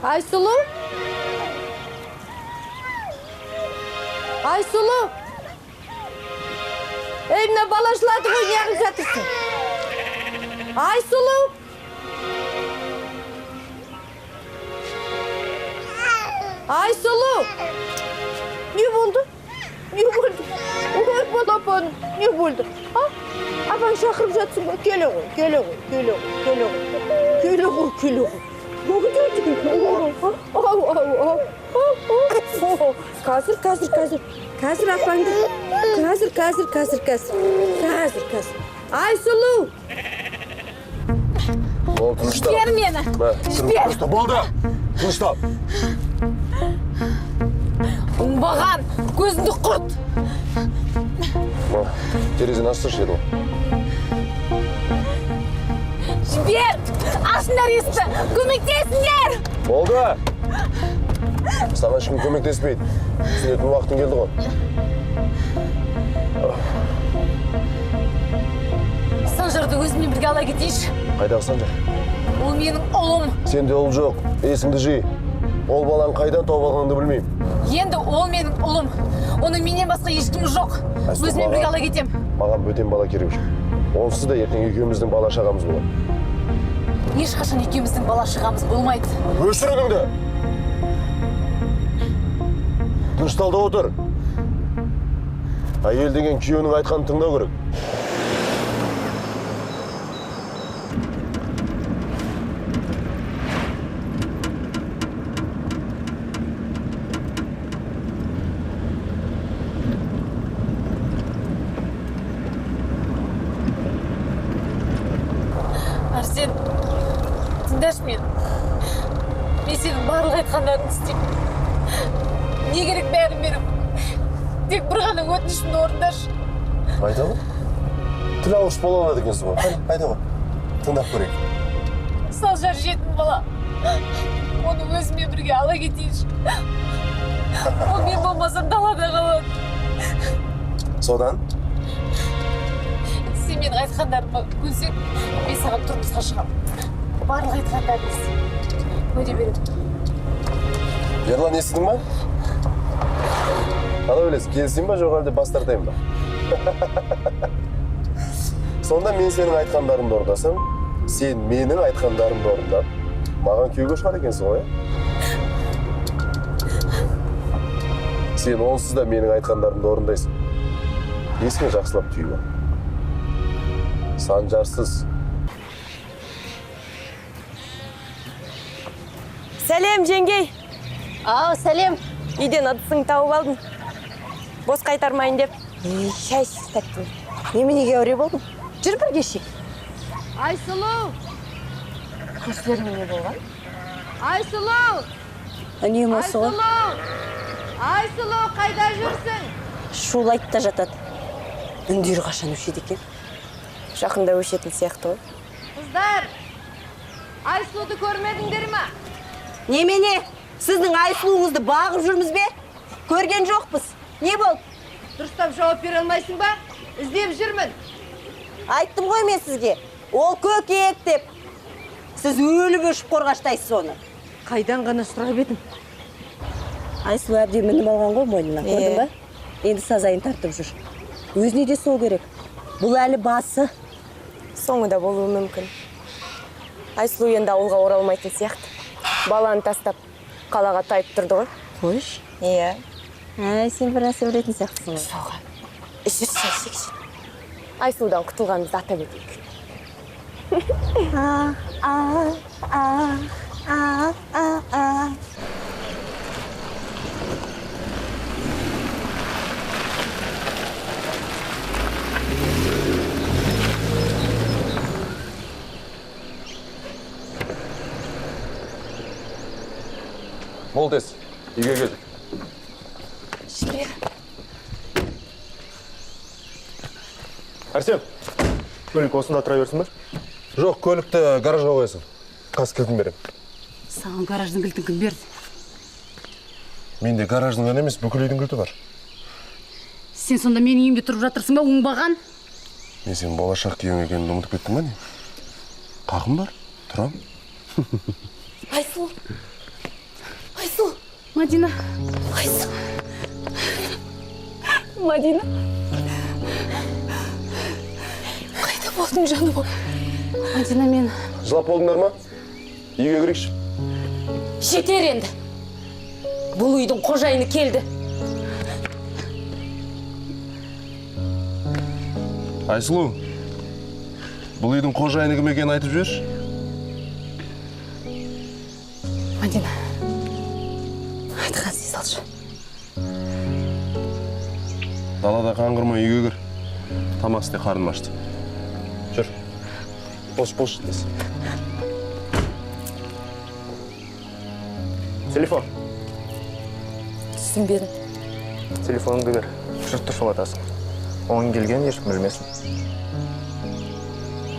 Айсұлу? Айсұлу? Ей, мына балашыларды ғой, неғып жатырсың? Айсұлу? Айсұлу? Не болды? Не болды? Ой, балапан, не болды? Апаң шақырып жатсың ба? Келе ғой. Қазір апаңды. Қазір. Айсұлу! Болды, тыныштап. Жібер мені. Тыныштап, болды. Тыныштап. Оңбаған, көзіңді құрт. Терезені ашсыршы еді. Жібер! Ашыңдар есті! Көмектесіңдер! Болды. Саған ешкім көмектеспейді. Түсінетін уақытың келді ғой. Санжарды өзімен бірге ала кетейші. Қайдағы Санжар? Ол менің ұлым. Сенде ұл жоқ. Есіңді жи. Ол балаң қайдан тауып алғаныңды білмеймін. Енді ол менің ұлым. Оның менен басқа ешкім жоқ. Өзімен бірге ала кетем. Маған бөтен бала керек жоқ. Онсыз да ертең екеуміздің бала шағамыз болады. Ешқашан екеуміздің бала шағамыз болмайды. Өшіріңді! Тынышталда отыр. Әйел деген күйеуінің айтқанын тыңдау керек. Арсен, тыңдашы мен сенің барлық айтқандарыңды істеймін. Не керек бәрін беріп, тек бір ғана өтінішімді орындашы. Айта ғой. Тіл ауыш бола алады екенсің ғой. Айта ғой. Тыңдап көрейік. Санжар жетім бала. Оны өзімен бірге ала кетейінші. Ол мен болмасам далада қалады. Содан? Сен менің айтқандарыма көнсең, мен саған тұрмысқа шығамын. Барлық айтқандарыңды істеймін. Өте беремін. Ерлан, естідің ба? Қалай ойлайсың, келісейін ба, жоқ әлде бас тартайын ба? Сонда мен сенің айтқандарыңды орындасам, сен менің айтқандарымды орындап, маған күйеуге шығар екенсің ғой, Сен онсыз да менің айтқандарымды орындайсың. Есіңе жақсылап түйіп ал. Санжарсыз. Сәлем, жеңгей. Сәлем. Үйден ыдысыңды тауып алдым. Бос қайтармайын деп. Шай істеттім. Неменеге әуре болдың? Жүр бірге ішейік. Айсұлу! Көздерің не болған? Айсұлу! Не осы ғой? Айсұлу, қайда жүрсің? Шулайды да жатады. Үндері қашан өшеді екен? Жақында өшетін сияқты ғой. Қыздар, Айсұлуды көрмедіңдер ма? Немене? Сіздің Айсұлуыңызды бағып жүрміз бе? Көрген жоқпыз. Не болды? Дұрыстап жауап бере алмайсың ба? Іздеп жүрмін. Айттым ғой мен сізге. Ол көкек деп. Сіз өліп өшіп қорғаштайсыз оны. Қайдан ғана сұрап едім? Айсұлу әбден мініп алған ғой мойнына, көрдің ба? Енді сазайын тартып жүр. Өзіне де сол керек. Бұл әлі басы. Соңында болуы мүмкін. Айсұлу енді ауылға оралмайтын сияқты. Баланы тастап қалаға тайып тұрды ғой. Қойш? Иә. Сен бір нәрсе білетін сияқтысың ғой. Соға. Ішір. Айсұлудан құтылғанымызды атап өтейік. Молдес, үйге келдік. Жібер. Арсен, көлік осында тұра берсін бе? Жоқ, көлікті гаражға қоясың. Қас кілтін берем. Саған гараждың кілтін кім берді? Менде гараждың ғана емес, бүкіл үйдің кілті бар. Сен сонда менің үйімде тұрып жатырсың ба, оңбаған? Мен сенің болашақ күйеуің екеніңді ұмытып кеттім ба не? Қақым бар, тұрам. Айсұлу, Мадина. Мадина. Қайда болдың жаным? Мадина, мен... Жылап болдыңдар ма? Үйге кірейікші. Жетер енді. Бұл үйдің қожайыны келді. Айсұлу, бұл үйдің қожайыны кім екенін айтып жіберші. Мадина, айтқан сей салшы. Далада қаңғырмай үйге кір. Тамақ істе, қарным ашты. Жүр. Бош десе. Телефон. Түсінбедім. Телефоныңды бер. Жұртты шулатасың. Оң келген ешкім білмесін.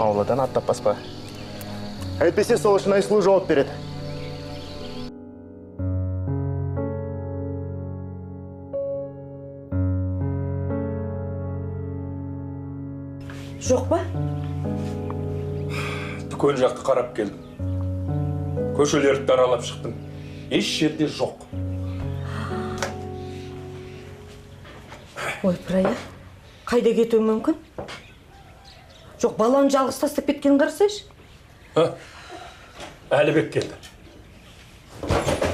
Ауладан аттап баспа. Әйтпесе сол үшін Айсұлу жауап береді. Жоқ па? Дүкен жаққа қарап келдім. Көшелерді аралап шықтым. Еш жерде жоқ. Ой, Пырая, қайда кетуі мүмкін? Жоқ, баланы жалғыз тастап кеткен қарасайшы. Әлібек келді.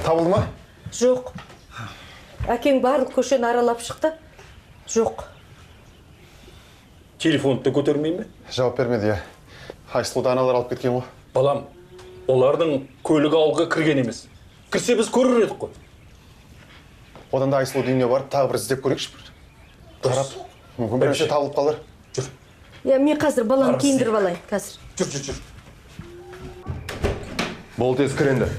Табылды ма? Жоқ. Әкең барлық көшені аралап шықты. Жоқ. Телефонды көтермей ме? Жауап бермеді, я. Айсұлуды аналар алып кеткен ғой. Балам, олардың көлігі ауылға кірген емес. Кірсе біз көрер едік қой. Одан да Айсұлуды үйіне барып, тағы бір іздеп көрейікші бір. Қарап, мүмкін бірінші табылып қалар. Жүр. Мен қазір баланы киіндіріп алайын, қазір. Жүр. Бол тез кір енді.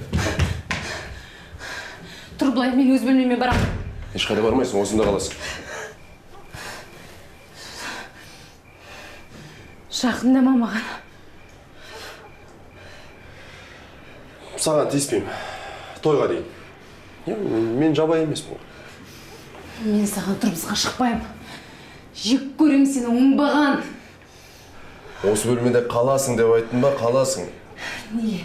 Тұр былай, мен өз бөлмеме барамын. Ешқайда бармайсың, осында қаласың. Жақындама маған. Саған тиіспеймін. Тойға дейін. Мен жабай емеспін. Мен саған тұрмысқа шықпаймын. Жек көрем сені оңбаған. Осы бөлмеде қаласың деп айттың ба, қаласың. Неге?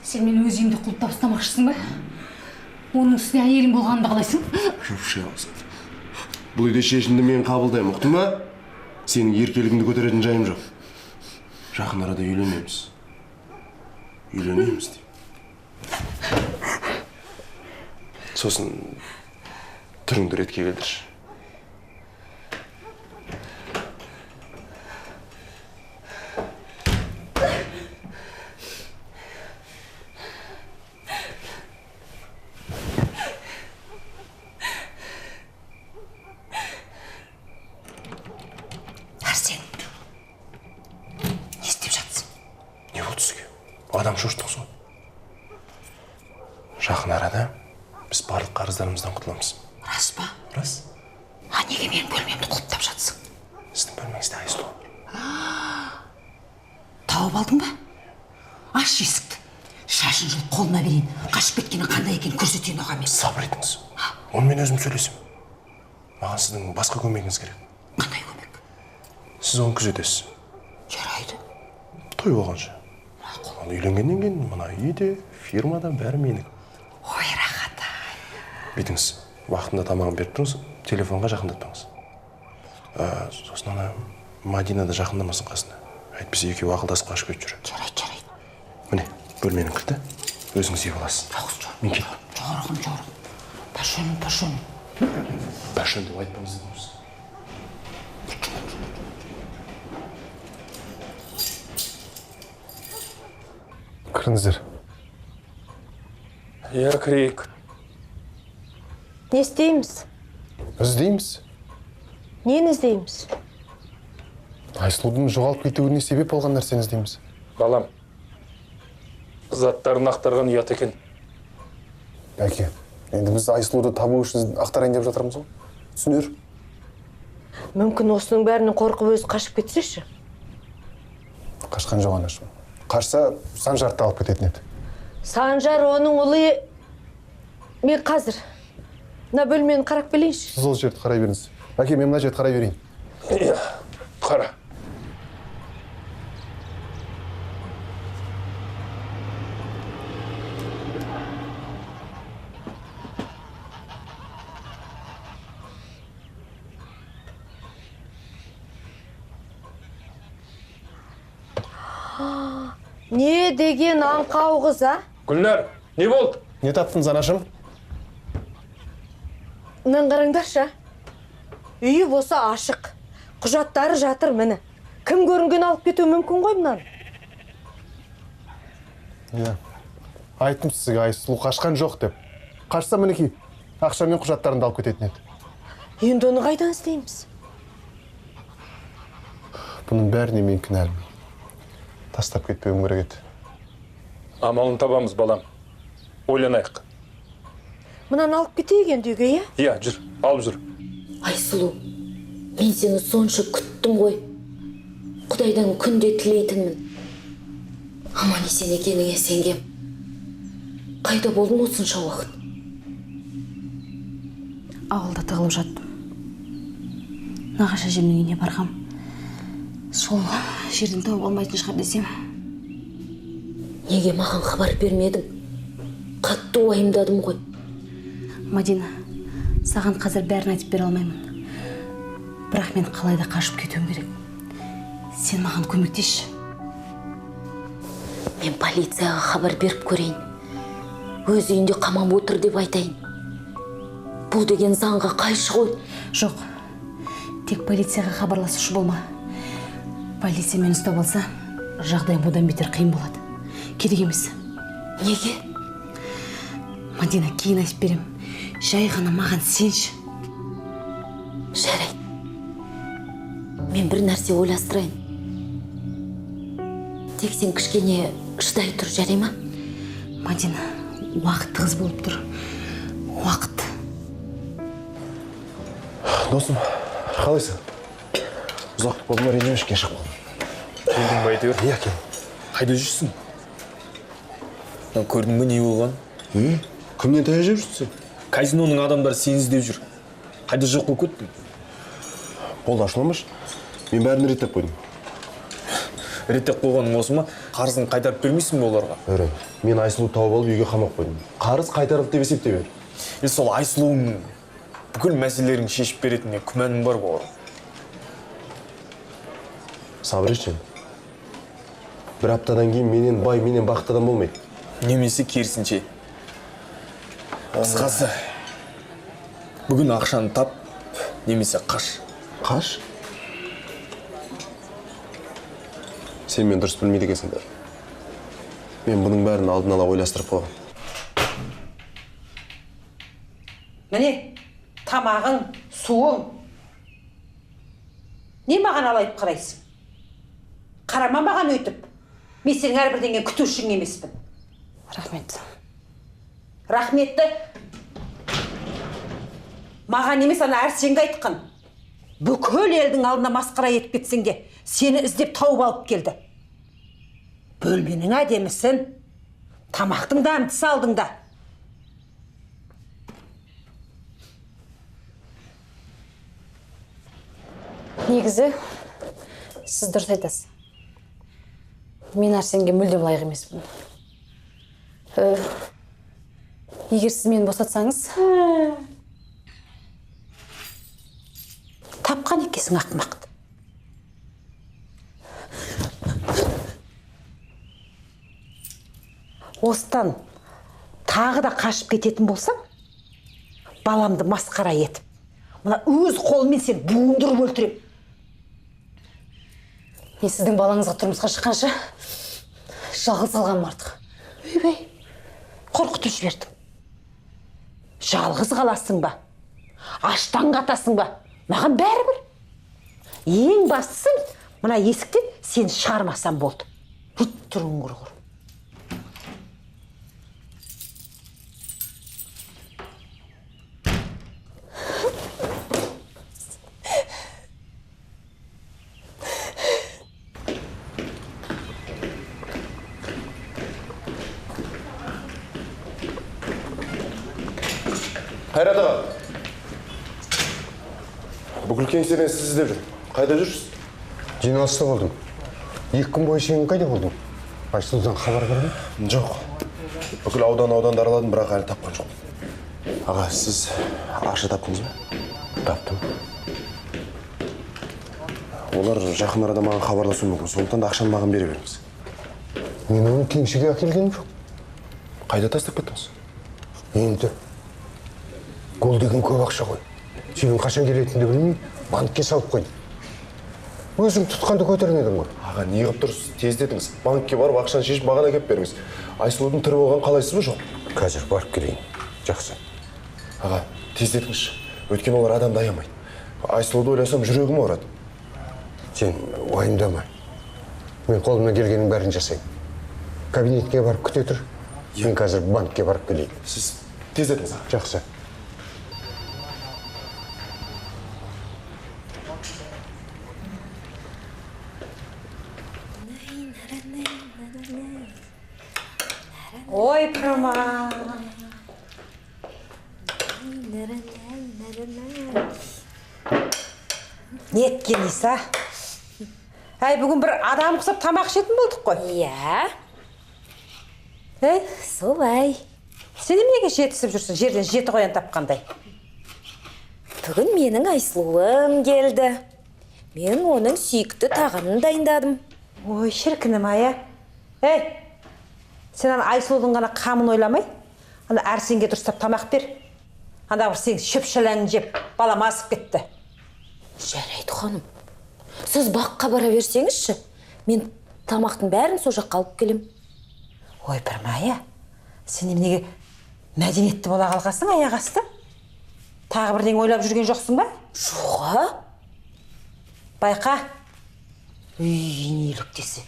Сен мені өз үйімді құлыптап ұстамақшысың ба? Оның үстіне әйелің болғанды қалайсың? Жұртшы алсын. Бұл үйде шешімді мен қабылдаймын, ұқтың ба? Сенің еркелігіңді көтеретін жайым жоқ. Жақын арада үйленеміз. Үйленеміз деймін. Сосын түріңді ретке келдірші. Арсен, не істеп жатсың? Не болды сізге? Адам шоштық сол. Жақын арада біз барлық қарыздарымыздан құтыламыз. Рас па? Рас. Неге менің бөлмемді құлыптап жатсың? Сіздің бөлмеңізде Айсұлу. Тауып алдың ба? Аш есікті. Шашын жұлып қолына берейін. Қашып кеткені қандай екенін көрсетейін оған мен. Сабыр етіңіз. Оны мен өзім сөйлесем. Маған сіздің басқа көмегіңіз керек. Қандай көмек? Сіз оны күзетесіз. Жарайды. Той болғанша. Оны үйленгеннен кейін мына үйде, фирмада бәрі менің. Ой, рахат. Бүйтіңіз, уақытында тамағын беріп тұрыңыз, телефонға жақындатпаңыз. Сосын ана Мадина да жақындамасын қасына. Әйтпесе екеуі ақылдасып қашып кетіп жүр. Жарайды. Міне, бөлменің кілті. Өзіңіз ие боласыз. Мен кеттім. Жоғырғын. Пашон. Пашон деп айтпаңыз дедіңіз. Кіріңіздер. Я кірейік. Не істейміз? Іздейміз. Нені іздейміз? Айсұлудың жоғалып кетуіне себеп болған нәрсені іздейміз. Балам, заттарын ақтарған ұят екен. Әке, енді біз Айсұлуды табу үшін ақтарайын деп жатырмыз ғой. Түсінер. Мүмкін осының бәрінен қорқып өзі қашып кетсеші? Қашқан жоқ анашым. Қашса, Санжарды алып кететін еді. Санжар оның ұлы... Мен қазір. Мына бөлмені қарап келейінші. Сіз ол жерді қарай беріңіз. Әке, мен мына жерді қарай берейін. Қара. Не деген аңқау қыз, а? Гүлнар, не болды? Не таптыңыз, анашым? Мынаны қараңдаршы. Үйі болса ашық. Құжаттары жатыр міне. Кім көрінген алып кетуі мүмкін ғой мынаны? Иә. Айттым сізге, Айсұлу қашқан жоқ деп. Қашса мінекей, ақша мен құжаттарымды алып кететін еді. Енді оны қайдан істейміз? Бұның бәріне мен кінәлімін. Тастап кетпеуім керек еді. Амалын табамыз, балам. Ойланайық. Мынаны алып кетейік енді үйге, иә? Иә, жүр, алып жүр. Айсұлу, мен сені сонша күттім ғой. Құдайдан күнде тілейтінмін. Аман есен екеніңе сенгем. Қайда болдың осынша уақыт? Ауылда тығылып жаттым. Нағашы әжемнің үйіне барғам. Сол жерден тауып алмайтын шығар десем. Неге маған хабар бермедің? Қатты уайымдадым ғой. Мадина, саған қазір бәрін айтып бере алмаймын. Бірақ мен қалайда қашып кетуім керек. Сен маған көмектесші. Мен полицияға хабар беріп көрейін. Өз үйінде қамап отыр деп айтайын. Бұл деген заңға қайшы ғой. Жоқ, тек полицияға хабарласушы болма. Полиция мені ұстап алса, жағдайым одан бетер қиын болады. Керек емес. Неге? Мадина, кейін айтып берем. Жай ғана маған сенші. Жарайды. Мен бір нәрсе ойластырайын. Тек сен кішкене шыдай тұр, жарай ма? Мадина, уақыт тығыз болып тұр. Уақыт. Досым, қалайсың? Ұзақ болдым, ренжімеш, кешіп қалдым. Келдің бе әйтеуір? Иә, кел. Қайда жүрсің? Көрдің бе не болған? Кімнен таяқ жеп жүрсің? Казиноның адамдары сені іздеп жүр. Қайда жоқ болып кеттің? Болды, ашыламаш. Мен бәрін реттеп қойдым. Реттеп қойғаның осы ма? Қарызын қайтарып бермейсің бе оларға? Өрен, мен Айсұлу тауып алып үйге қамап қойдым. Қарыз қайтарылды деп есептеп бер. Сол Айсұлуыңның бүкіл мәселелерін шешіп беретініне күмәнім бар ғой. Сабыр етші. Бір аптадан кейін менен бай, менен бақытты адам болмайды. Немесе керісінше. Қысқасы, бүгін ақшаны тап, немесе қаш. Қаш? Сен мен дұрыс білмейді екенсіңдер. Мен бұның бәрін алдын ала ойластырып қойғам. Міне, тамағың, суың. Не маған алайып қарайсың? Қарама маған өйтіп. Мен сенің әрбірден күтушің емеспін. Рахмет. Рахметті маған емес, ана Әрсенге айтқан. Бүкіл елдің алдына масқара етіп кетсең де, сені іздеп тауып алып келді. Бөлменің әдемісін, тамақтың дәмдісі алдыңда. Негізі, сіз дұрыс айтасыз. Мен Әрсенге мүлдем лайық емеспін. Егер сіз мені босатсаңыз... Тапқан екесің ақымақты. Осыдан тағы да қашып кететін болсам, баламды масқара етіп, мына өз қолымен сен буындырып өлтірем. Мен сіздің балаңызға тұрмысқа шыққанша жалғыз қалғаным артық. Үйбей, қорқытып жібердің. Жалғыз қаласың ба? Аштан қатасың ба? Маған бәрібір. Ең бастысы, мына есіктен сен шығармасам болды. Бүт тұрың құрғыр. Қайрат аға. Бүкіл кеңседен сіз іздеп жүр. Қайда жүрсіз? Жиналыста болдым. 2 күн бойы сен қайда болдың? Айсұлудан хабар бар ма? Жоқ. Бүкіл ауданды араладым, бірақ әлі тапқан жоқ. Аға, сіз ақша таптыңыз ба? Таптым. Олар жақын арада маған хабарласуы мүмкін. Сондықтан да ақшаны маған бере беріңіз. Мен оны кеңшеге әкелгенім жоқ. Қайда тастап кеттіңіз? Енді гол деген көп ақша ғой. Сенің қашан келетінді білмей, банкке салып қойдым. Өзің тұтқанды көтермедің ғой. Аға, не қылып тұрсыз? Тездетіңіз. Банкке барып ақшаны шешіп маған әкеп беріңіз. Айсұлудың тірі болғанын қалайсыз ба, жоқ? Қазір барып келейін. Жақсы. Аға, тездетіңізші. Өйткені олар адамды аямайды. Айсұлуды ойласам жүрегім ауырады. Сен уайымдама. Мен қолымнан келгеннің бәрін жасаймын. Кабинетке барып күте тұр. Мен қазір банкке барып келейін. Сіз тездетіңіз, аға. Жақсы. Ой, Пырма. Не еткен Иса? Әй, бүгін бір адам құсап тамақ ішетін болдық қой. Иә, Әй, солай. сен неге жетісіп жүрсің, жерден жеті қоян тапқандай? Бүгін менің Айсұлуым келді. Мен оның сүйікті тағамын дайындадым. Ой, шіркінім ая. Әй, сен ана Айсұлудың ғана қамын ойламай, ана Әрсенге дұрыстап тамақ бер. Анда бір сен шөп-шәләңін жеп, балам асып кетті. Жарайды, ханым. Сіз баққа бара берсеңізші, мен тамақтың бәрін сол жаққа алып келем. Ой, Пырмая, сен неменеге мәдениетті бола қалғасың аяқ асты? Тағы бірдеңе ойлап жүрген жоқсың ба? Жоға? Байқа. Үй, нелік десе.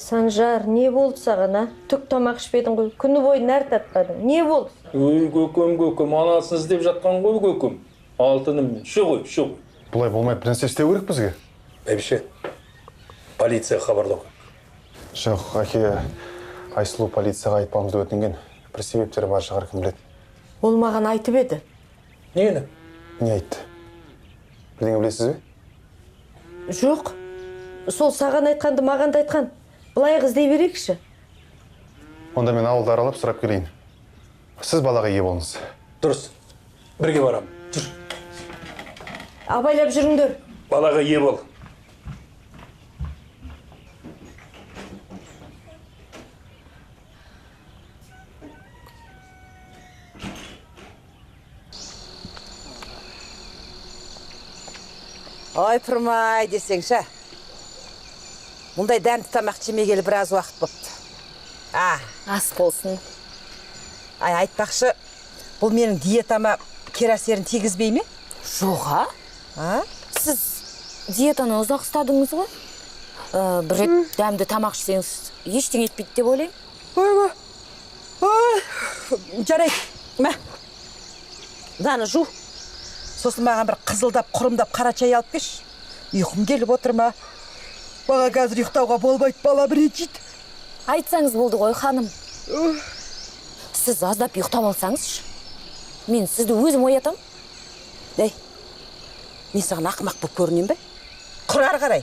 Санжар, не болды саған, а? Түк тамақ ішпедің ғой. Күні бойы нәр татпадың. Не болды? Ой, көкем, анасын іздеп жатқан ғой, көкем. Алтыным, шығой. Бұлай болмайды, бір нәрсе істеу керек бізге. Бәйбіше, полиция хабарлау. Жоқ, әке, Айсұлу полицияға айтпауымызды өтінген. Бір себептері бар шығар, кім біледі. Ол маған айтып еді. Нені? Не айтты? Бірдеңе білесіз бе? Жоқ. Сол саған айтқанды маған да айтқан. Былай іздей берейікші. Онда мен ауылды аралап сұрап келейін. Сіз балаға ие болыңыз. Дұрыс. Бірге барам. Жүр. Абайлап жүріңдер. Балаға ие бол. Ой, Пырмай десеңші. Мұндай дәмді тамақ жемегелі біраз уақыт бопты. Ас болсын. Айтпақшы, бұл менің диетама кері әсерін тигізбей ме? Жоға? Сіз диетаны ұзақ ұстадыңыз ғой? Бір рет дәмді тамақ ішсеңіз, ештеңе етпейді деп ойлаймын. Жарайды. Мә, мынаны жу. Сосын маған бір қызылдап, құрымдап қара чай алып кеш. Ұйқым келіп отыр ма? Баға қазір ұйықтауға болмайды, бала бір етшейді. Айтсаңыз болды ғой, ханым. Сіз аздап ұйықтап алсаңызшы. Мен сізді өзім оятам. Ей, мен саған ақымақ болып көрінем бе? Құрар қарай.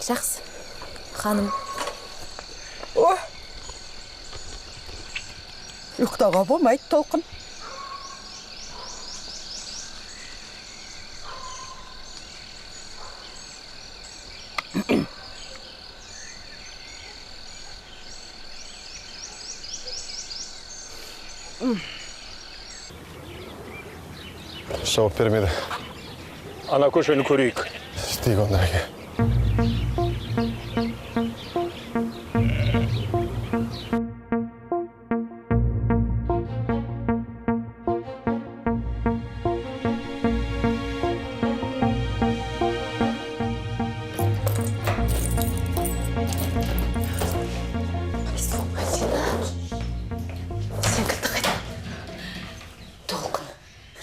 Жақсы, ханым. Ұйықтауға болмайды, толқын. Жауап бермеді. Ана көшені көрейік. Істейік онда әке.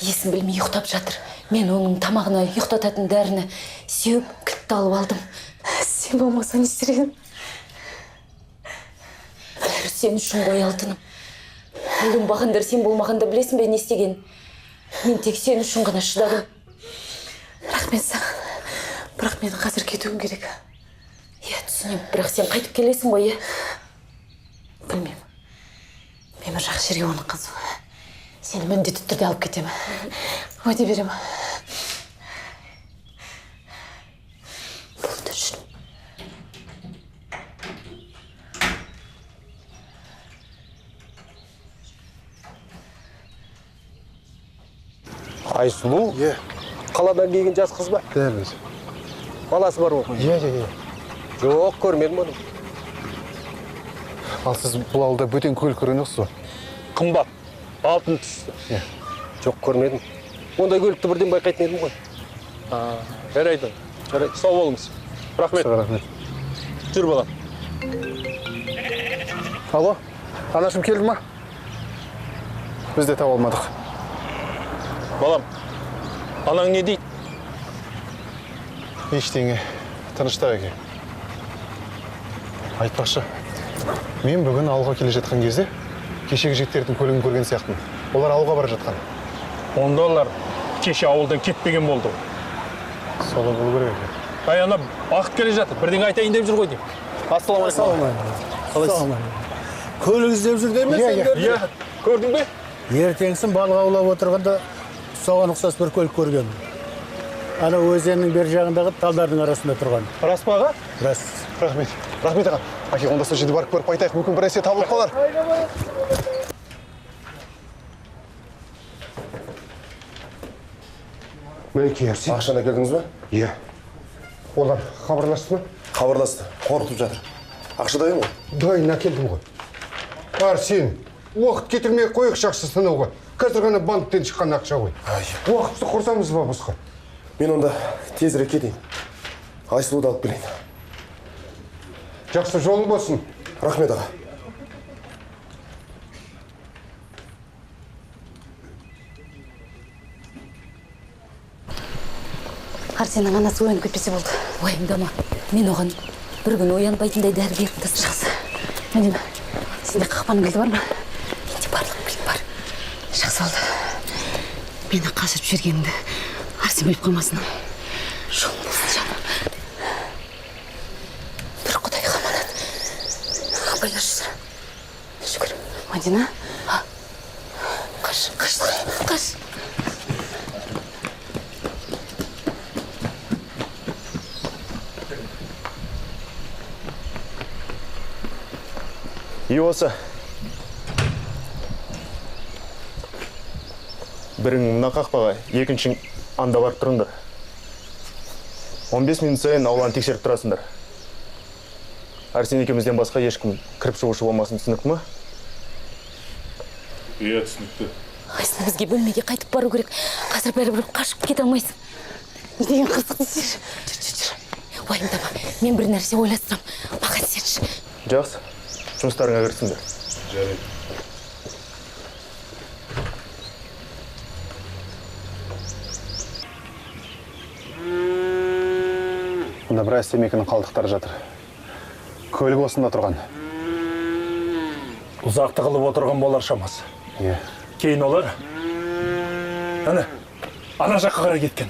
Есін білмей ұйықтап жатыр. Мен оның тамағына ұйықтататын дәріні сеуіп кілтті алып алдым. Сен болмаса не істер едің? Бәрі сен үшін ғой, алтыным. Оңбағандар сен болмағанда білесің бе не істеген? Мен тек сен үшін ғана шыдадым. Рахмет саған. Бірақ мен қазір кетуім керек. Иә, түсін. түсінемін, бірақ сен қайтып келесің ғой, е? Білмеймін. Мен бір жақсы жерге оның қызы. Сені міндетті түрде алып кетемін. Уәде беремін. Болды үшін. Айсұлу? Қаладан келген жас қыз ба? Дәл өзі. Баласы бар ғой? Иә. Жоқ, көрмедім оны. Ал сіз бұл ауылда бөтен көл көргенсіз ба? Қымбат, алтын түсті. Жоқ, көрмедім. Ондай көлікті бірден байқайтын едім ғой. Жарайды. Сау болыңыз. Рахмет. Рахмет. Жүр балам. Алло, анашым келді ма? Біз де таба алмадық. Балам, анаң не дейді? Ештеңе, тыныштық екен. Айтпақшы, мен бүгін ауылға келе жатқан кезде кешегі жігіттердің көлігін көрген сияқтымын. Олар ауылға бара жатқан. Онда олар кеше ауылдан кетпеген болды. Солай болу керек екен. Ай, ана бақыт келе жатыр. Бірдеңе айтайын деп жүр ғой деймін. Ассалаумағалейкум. Көлік іздеп жүр деме сендер? Иә, көрдің бе? Ертеңсін балық аулап отырғанда соған ұқсас бір көлік көрген. Ана өзеннің бер жағындағы талдардың арасында тұрған. Рас па аға? Рас. Рахмет. Рахмет аға. Әке, онда сол жерді барып көріп қайтайық. Мүмкін бір нәрсе табылып қалар. Мәлике, Арсен. Ақшаны әкелдіңіз ба? Иә. Олар хабарласты ма? Хабарласты. Қорқытып жатыр. Ақша дайын ғой? Дайын әкелдім ғой. Арсен, уақыт кетірмей қойық жақсы сынауға. Қазір ғана банктен шыққан ақша ғой. Уақытты құрсамыз ба босқа? Мен онда тезірек кетейін. Айсұлуды алып келейін. Жақсы жолы болсын. Рахмет аға. Арсеннің анасы оянып кетпесе болды. Уайымдама. Мен оған бір күн оянбайтындай дәрі беріп тастадым. Жақсы. Мәдина, сенде қақпаның кілті бар ма? Менде барлық кілт бар. Жақсы болды. Мені қашырып жібергеніңді Арсен біліп қоймасын. Жолың болсын, жаным. Бір Құдайға аманат. Абайлар жүр. Шүкір. Мәдина? Қаш. И осы. Бірің мына қақпаға, екіншің анда барып тұрыңдар. 15 минут сайын ауланы тексеріп тұрасыңдар. Арсен екеумізден басқа ешкім кіріп шығушы болмасын, түсінікті ме? Иә, түсінікті. Айсына, бізге бөлмеге қайтып бару керек. Қазір бәрібір қашып кете алмайсың. Не деген қызық десейші. Жүр. Уайымдама. Мен бір нәрсе ойластырам. Маған сенші. Жақсы. Жұмыстарыңа кірісіңдер. Жарайды. Мұнда біраз темекінің қалдықтары жатыр. Көлік осында тұрған. Ұзақты қылып отырған болар шамасы. Иә. Кейін олар ана жаққа қарай кеткен.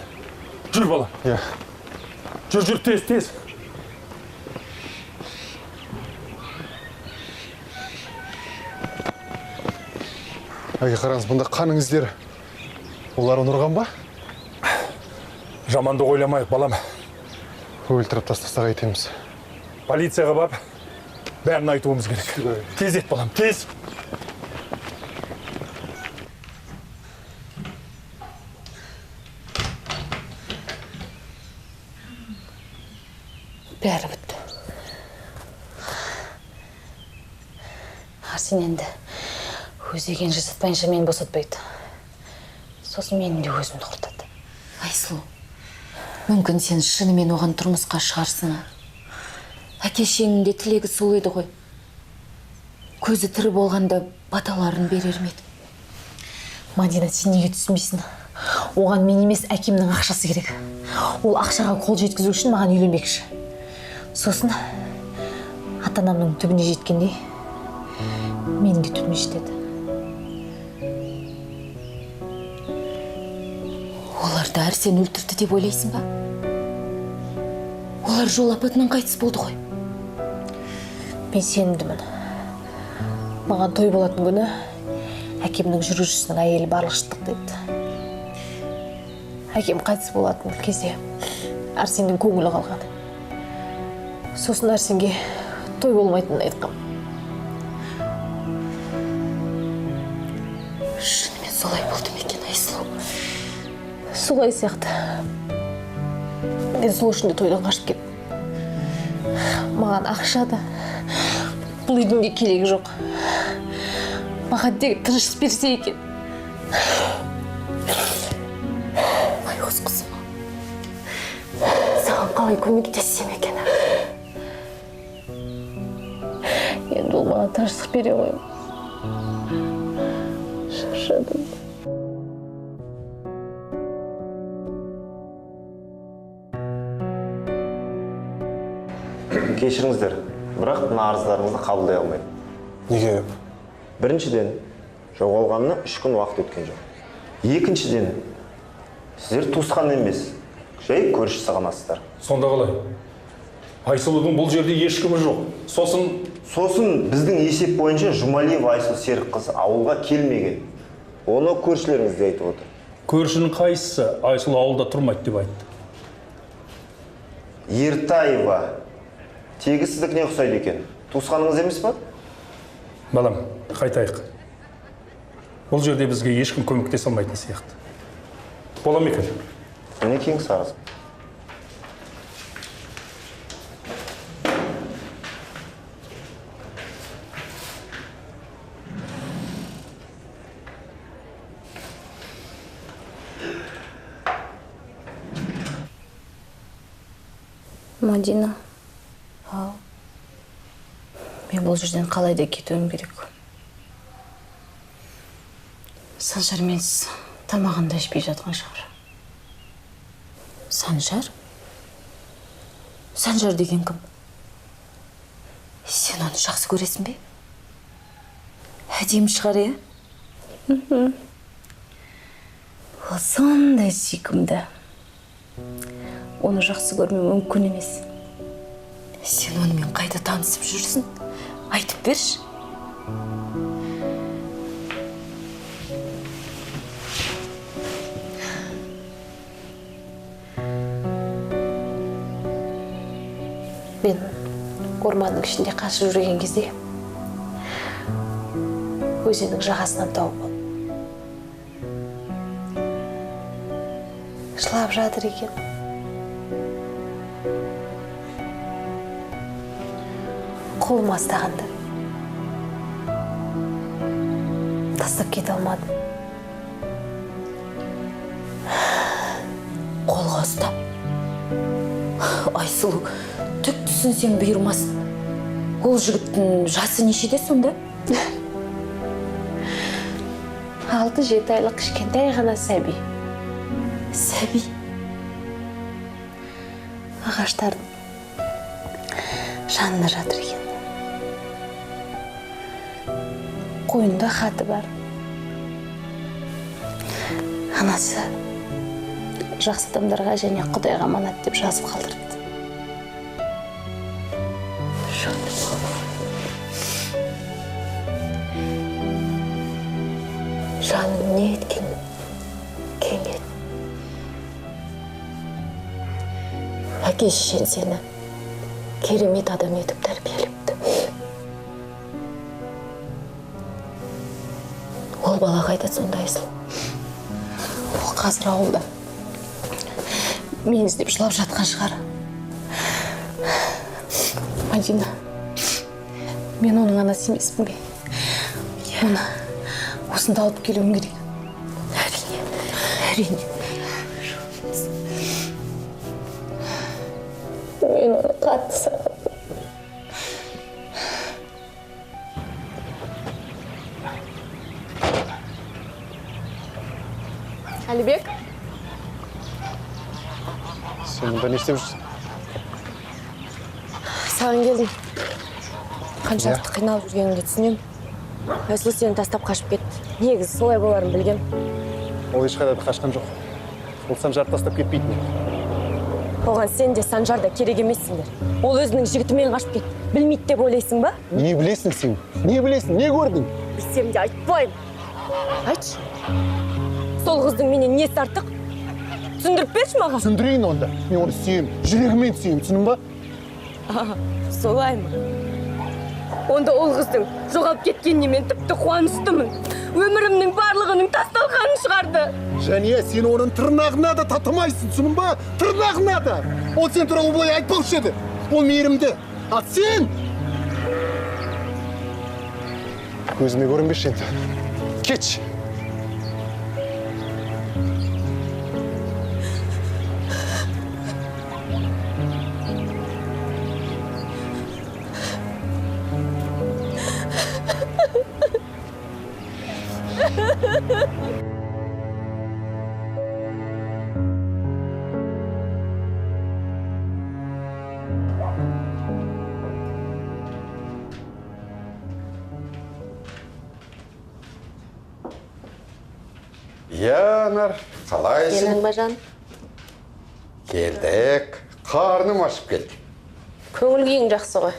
Жүр балам. Иә. Жүр, тез. Әке, қараңыз, бұнда қаның іздері. Олар ұнырған ба? Жаманды ойламайық, балам. Өлтіріп тастасақ айтеміз. Полицияға барып, бәрін айтуымыз керек. Тез ет, балам, тез. Бәрі бітті. Арсен енді өзеген жасатпайынша мен босатпайды. Сосын менің де өзімді құртады. Айсұлу, мүмкін сен шынымен оған тұрмысқа шығарсың. Әке-шеңнің де тілегі сол еді ғой. Көзі тірі болғанда баталарын берер ме еді? Мадина, сен неге түсінбейсің? Оған мен емес, әкемнің ақшасы керек. Ол ақшаға қол жеткізу үшін маған үйленбекші. Сосын ата-анамның түбіне жеткендей менің де түбіме жетеді. Оларды Арсен өлтірді деп ойлайсың ба? Олар жол апатынан қайтыс болды ғой. Мен сенімдімін. Маған той болатын күні әкемнің жүргізушісінің әйелі барлық шындық деді. Әкем қайтыс болатын кезде Арсеннің көңілі қалған. Сосын Арсенге той болмайтынын айтқам. Шынымен солай болды ма екен, Айсұлу? Солай сияқты. Мен сол үшін де тойдан қашып кеттім. Маған ақша да, бұл үйдің де керегі жоқ. Маған тек тыныштық берсе екен. Ай, өз қызым. Саған қалай көмектессем екен? Енді ол маған тыныштық бере қойым. Шаршадым. Кешіріңіздер, бірақ мына арыздарыңызды қабылдай алмаймын. Неге? Біріншіден, жоғалғанына 3 күн уақыт өткен жоқ. Екіншіден, сіздер туысқан емес, жай көршісі ғанасыздар. Сонда қалай? Айсұлудың бұл жерде ешкімі жоқ. Сосын біздің есеп бойынша Жұмалиев Айсұл Серікқызы ауылға келмеген. Оны көршілеріңіз де айтып отыр. Көршінің қайсысы Айсұл ауылда тұрмайды деп айтты? Ертаева. Тегі сіздікіне ұқсайды екен. Туысқаныңыз емес па? Балам, қайтайық. Бұл жерде бізге ешкім көмектесе алмайтын сияқты. Бола ма екен? Міне кеңес арыз. Мадина. Мен бұл жерден қалай да кетуім керек. Санжар менсіз тамағында ішпей жатқан шығар. Санжар? Санжар деген кім? Сен оны жақсы көресің бе? Әдемі шығар, е? Ол сондай сүйкімді. Оны жақсы көрмеу мүмкін емес. Сен онымен қайда танысып жүрсің? Айтып берші. Мен орманның ішінде қашып жүрген кезде өзеннің жағасынан тауып алдым. Жылап жатыр екен. Қолыма ұстағанды. Тастап кете алмадым. Қолға ұстап. Айсұлу, түк түсінсең бұйырмасын. Ол жігіттің жасы нешеде сонда? 6-7 айлық кішкентай ғана сәби. Сәби? Ағаштардың жанында жатыр екен. Қойында хаты бар. Анасы жақсы адамдарға және Құдайға аманат деп жазып қалдырды. Жаным не еткен кеңет. Әке-шешең сені керемет адам етіп тәрбиелепті. Ол бала қайда сонда, Айсұлу? Ол қазір ауылда. Мен іздеп жылап жатқан шығар. Мадина, мен оның анасы емеспін бе? Оны осында алып келуім керек. Әрине, әрине. Мен оны қатты сағындым. Әлібек? Сен мұнда не істеп жүрсің? Саған келдім. Қаншалықты қиналып жүргеніңді түсінем. Айсұлу сені тастап қашып кетті. Негізі солай боларын білгем. Ол ешқайда қашқан жоқ. Ол Санжарды тастап кетпейтін. Оған сен де Санжар да керек емессіңдер. Ол өзінің жігітімен қашып кетті. Білмейді деп ойлайсың ба? Не білесің сен? Не білесің? Не көрдің? Білсем де айтпаймын. Айтшы. Сол қыздың менен несі артық? Түсіндіріп берші маған. Түсіндірейін онда. Мен оны сүйем, жүрегімен сүйем, түсінің ба? Солай ма? Онда ол қыздың жоғалып кеткеніне мен тіпті қуаныштымын. Өмірімнің барлығының тасталғанын шығарды. Жәния, сен оның тырнағына да татымайсың, түсінің ба? Тырнағына да. Ол сен туралы бұлай айтпаушы еді. Ол мейірімді. А сен? Көзіме көрінбеші енді. Кетші. Янар, қалайсың? Келдің ба жан? Келдік. Қарным ашып келді. Көңіл күйің жақсы ғой.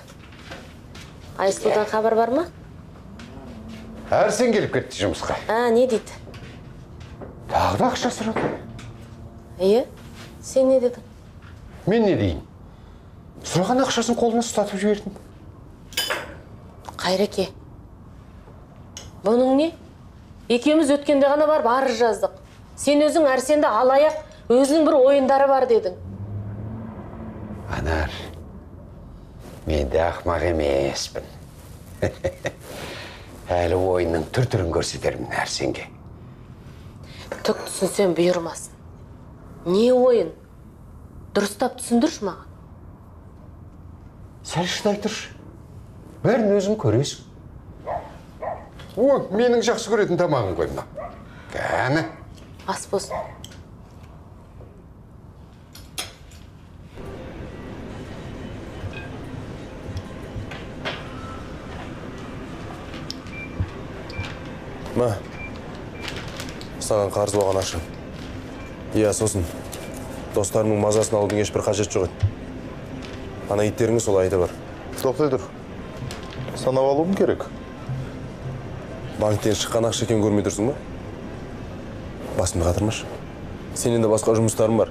Айсұлудан хабар бар ма? Әрсен келіп кетті жұмысқа. Не дейді? Тағы да ақша сұрады. Сен не дедің? Мен не дейін? Сұраған ақшасын қолына ұстатып жібердім. Қайреке, бұның не? Екеуміз өткенде ғана барып арыз жаздық. Сен өзің Әрсенді алаяқ, өзінің бір ойындары бар дедің. Анар, мен де ақмақ емеспін. Әлі ойынның түр-түрін көрсетермін Әрсенге. Түк түсінсем бұйырмасын. Не ойын? Дұрыстап түсіндірші маған. Сәл шыдай тұршы. Бәрін өзің көресің. Менің жақсы көретін тамағын қойма. Кәні. Ас болсын. Ма, саған қарыз болған ақша. Сосын, достарымның мазасын алудың ешбір қажет жоқ еді. Ана иттеріңе сол айда бар. Тоқтай тұр. Санап алуым керек. Банктен шыққан ақша екен көрмей тұрсың ба? Басымды қатырмашы. Сенен де басқа жұмыстарым бар.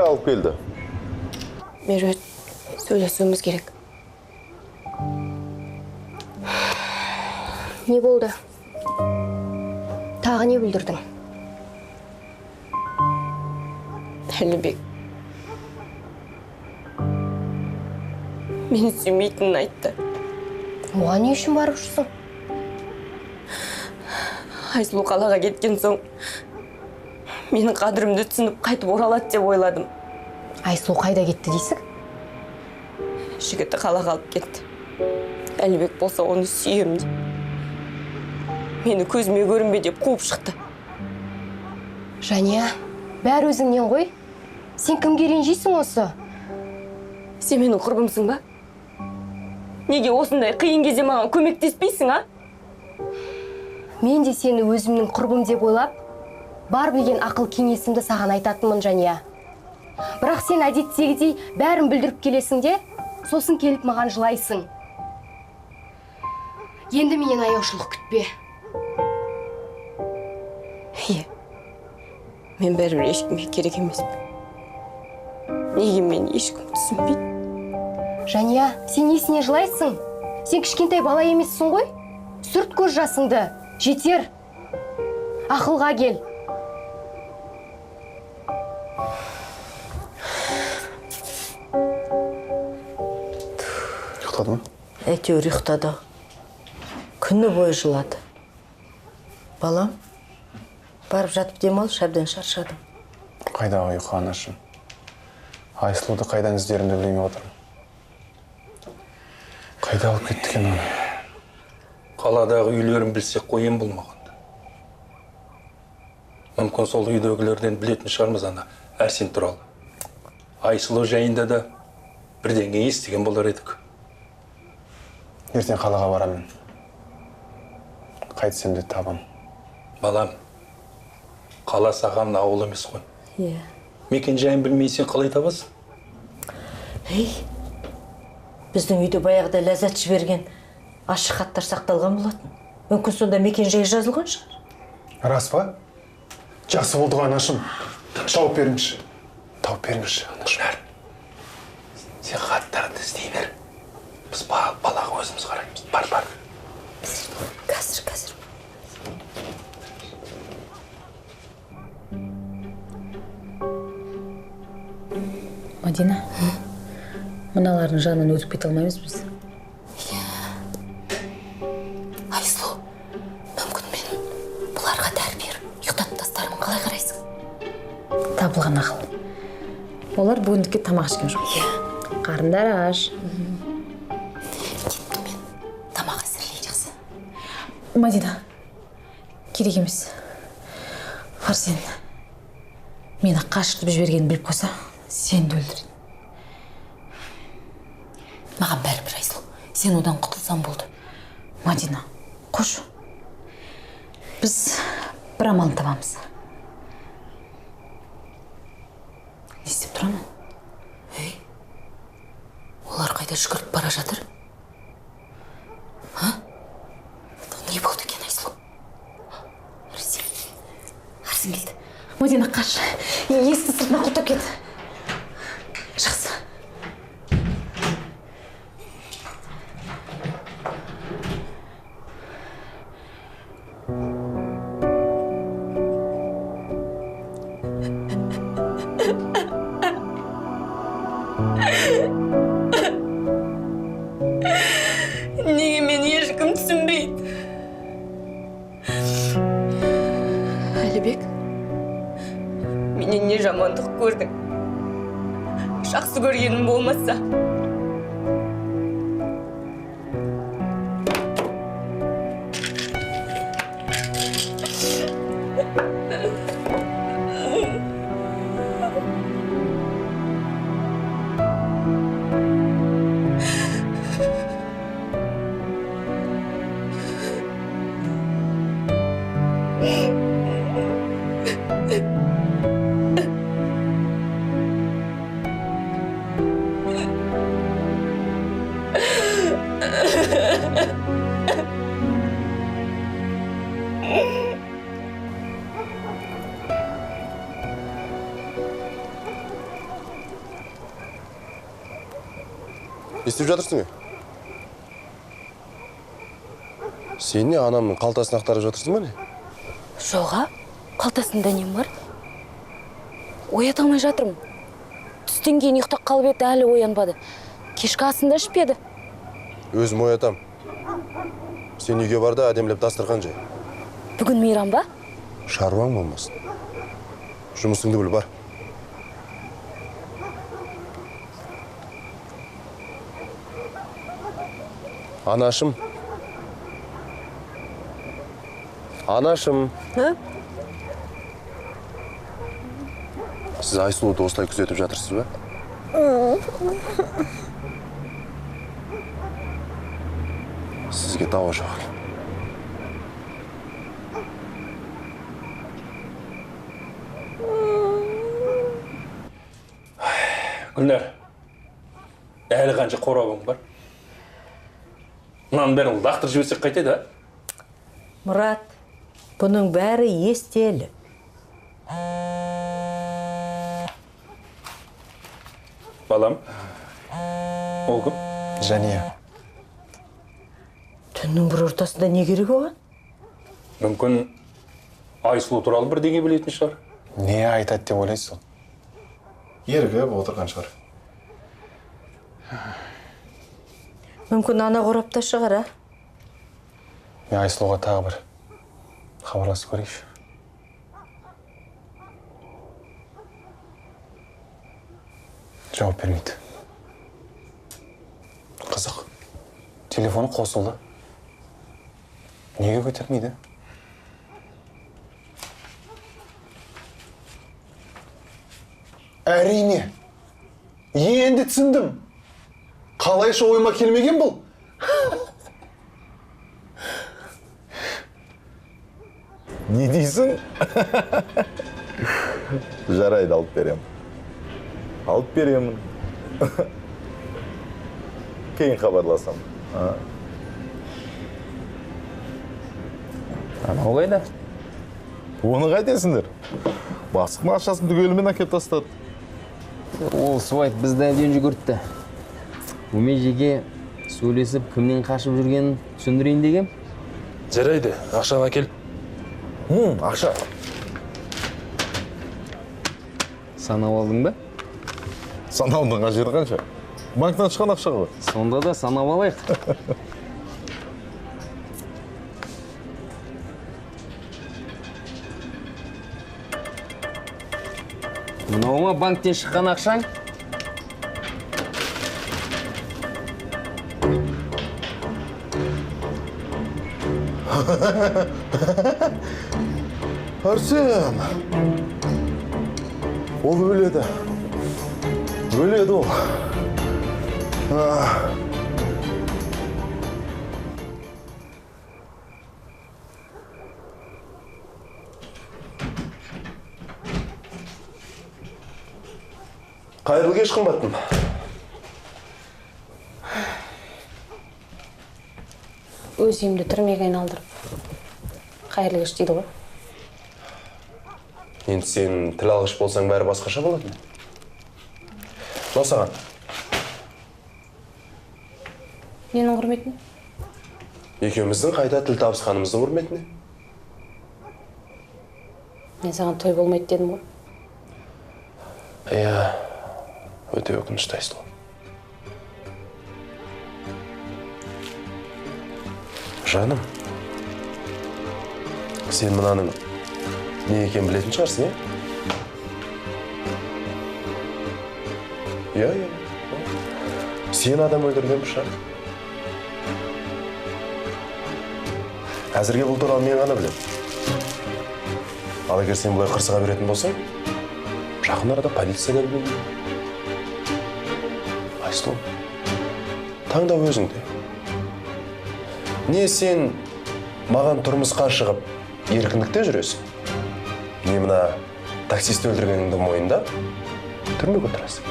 Алып келді. Меруерт, сөйлесуіміз керек. Не болды? Тағы не бүлдірдің? Әлібек. Мені сүймейтінін айтты. Оған не үшін барып жүрсің? Айсұлу қалаға кеткен соң, менің қадірімді түсініп қайтып оралады деп ойладым. Айсұлу қайда кетті дейсің? Жігіті қалаға алып кетті. Әлібек болса оны сүйем деп. Мені көзіме көрінбе деп қуып шықты. Жәния, бәрі өзіңнен ғой. Сен кімге ренжисің осы? Сен менің құрбымсың ба? Неге осындай қиын кезде маған көмектеспейсің, а? Мен де сені өзімнің құрбым деп ойлап, бар білген ақыл кеңесімді саған айтатынмын, Жәния. Бірақ сен әдеттегідей бәрін білдіріп келесің де, сосын келіп маған жылайсың. Енді менен аяушылық күтпе. Мен бәрібір ешкімге керек емеспін. Неге мен ешкім түсінбейді? Жәния, сен несіне жылайсың? Сен кішкентай бала емессің ғой? Сүрт көз жасыңды. Жетер. Ақылға кел. Ұйықтады ма? Әйтеуір ұйықтады. Күні бойы жылады. Балам, барып жатып демалшы, әбден шаршадым. Қайдағы ұйқы, анашым? Айсұлуды қайдан іздерімді білмей отырмын. Қайда алып кетті екен оны? Қаладағы үйлерін білсек қойын болмағанды. Мүмкін сол үйдегілерден білетін шығармыз ана Әрсен туралы. Айсұлу жайында да бірдеңе естіген болар едік. Ертең қалаға барамын. Қайтсем де табам. Балам, қала саған ауыл емес қой. Иә. Мекен жайын білмейсің қалай табасың? Ей, біздің үйде баяғыда ләззат жіберген ашық хаттар сақталған болатын. Мүмкін сонда мекен жайы жазылған шығар. Рас па? Жақсы болды ғой анашым. Жауап беріңізші. Тауып беріңізші, анашым. Сен хаттарды іздей бер. Біз балаға өзіміз қараймыз. Бар. Қазір. Мадина, мыналардың жанынан өтіп кете алмаймыз біз. Айсұлу, мүмкін мен бұларға дәрі беріп, ұйықтатып тастармын, қалай қарайсың? Табылған ақыл. Олар бүгіндікке тамақ ішкен жоқ. Қарындар аш. Кеттім мен, тамақ әзірлей жақсы. Мадина, керек емес. Арсен, мені қашыртып жібергенін біліп қойса, сен де өлтіреді. Маған бәрібір, Айсұлу, сен одан құтылсам болды. Мадина, қош. Біз бір амалын табамыз. Не істеп тұрамын? Олар қайда жүгіріп бара жатыр? Не болды екен, Айсұлу? Арсен келді. Мадина, қаш. Есікті сыртына құлтап кет. Жақсы. Неге мені ешкім түсінбейді? Әлібек, менен не жамандық көрдің? Жақсы көргенім болмаса. Не істеп жатырсың? Сен не анамның қалтасын ақтарып жатырсың ба не? Жоға, қалтасында нем бар? Оята алмай жатырмын. Түстен кейін ұйықтап қалып еді, әлі оянбады. Кешкі асында ішпеді. Өзім оятам. Сен үйге бар да әдемілеп дастархан жай. Бүгін мейрам ба? Шаруаң болмасын. Жұмысыңды біл, бар. Анашым. Анашым. Сіз Айсұлуды осылай күзетіп жатырсыз ба? Сізге дауа жоқ. Гүлнәр, әлі қанша қорабың бар? Мынаның бәрін лақтырып жіберсек қайтеді, а? Мұрат, бұның бәрі естелі. Балам, ол кім? Жәния. Түннің бір ортасында не керек оған? Мүмкін Айсұлу туралы бірдеңе білетін шығар. Не айтады деп ойлайсың? Ерігіп отырған шығар. Мүмкін ана қорапта шығар, а? Мен Айсұлуға тағы бір хабарласып көрейінші. Жауап бермейді. Қызық. Телефоны қосылды. Неге көтермейді? Әрине. Енді түсіндім. Қалайша ойыма келмеген бұл? Не дейсің? Жарайды, алып берем. Алып беремін. Кейін хабарласам. Анау қайда? Оны қайтесіңдер? Бастықтың ақшасын түгелімен әкеп тастады. Ол суайт бізді әбден жүгіртті. Өме жеге сөйлесіп кімнен қашып жүргенін түсіндірейін дегем. Жарайды, ақшаны әкел. Ақша. Санап алдың ба? Санаудың қажеті қанша? Банктан шыққан ақша ғой. Сонда да санап алайық. Мынау ма банктен шыққан ақшаң? Арсен! Ол өледі. Өледі ол. Қайырлы кеш қымбаттым. Өз үйімді түрмеге айналдырып, қайырлы кеш дейді ғой. Енді сен тіл алғыш болсаң бәрі басқаша болады ма? Мынау саған. Ненің құрметіне? Екеуміздің қайта тіл табысқанымыздың құрметіне. Мен саған той болмайды дедім ғой. Иә, өте өкінішті Айсұлу. Жаным, сен мынаның не екенін білетін шығарсың, иә? Иә. Сен адам өлтірген шығар. Әзірге бұл туралы мен ғана білем. Ал егер сен бұлай қырсыға беретін болсаң, жақын арада полиция да білмейді. Айсұлу, таңдау өзіңде. Не сен маған тұрмысқа шығып еркіндікте жүресің? Не мына таксисті өлтіргеніңді мойындап, түрмеге отырасың.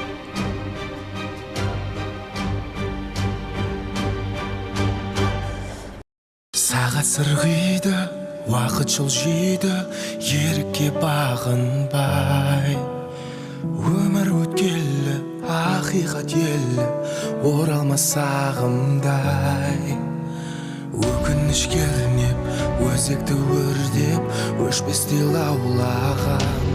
Сағат сырғиды, уақыт жылжиды, ерікке бағынбай. Өмір өткелі, ақиқат елі, оралмас сағымдай. Өкініш кернеп, өзекті өрдеп, өшпесте лаулаған.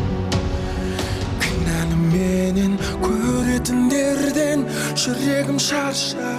Кінәлі менен көретіндерден жүрегім шаршап.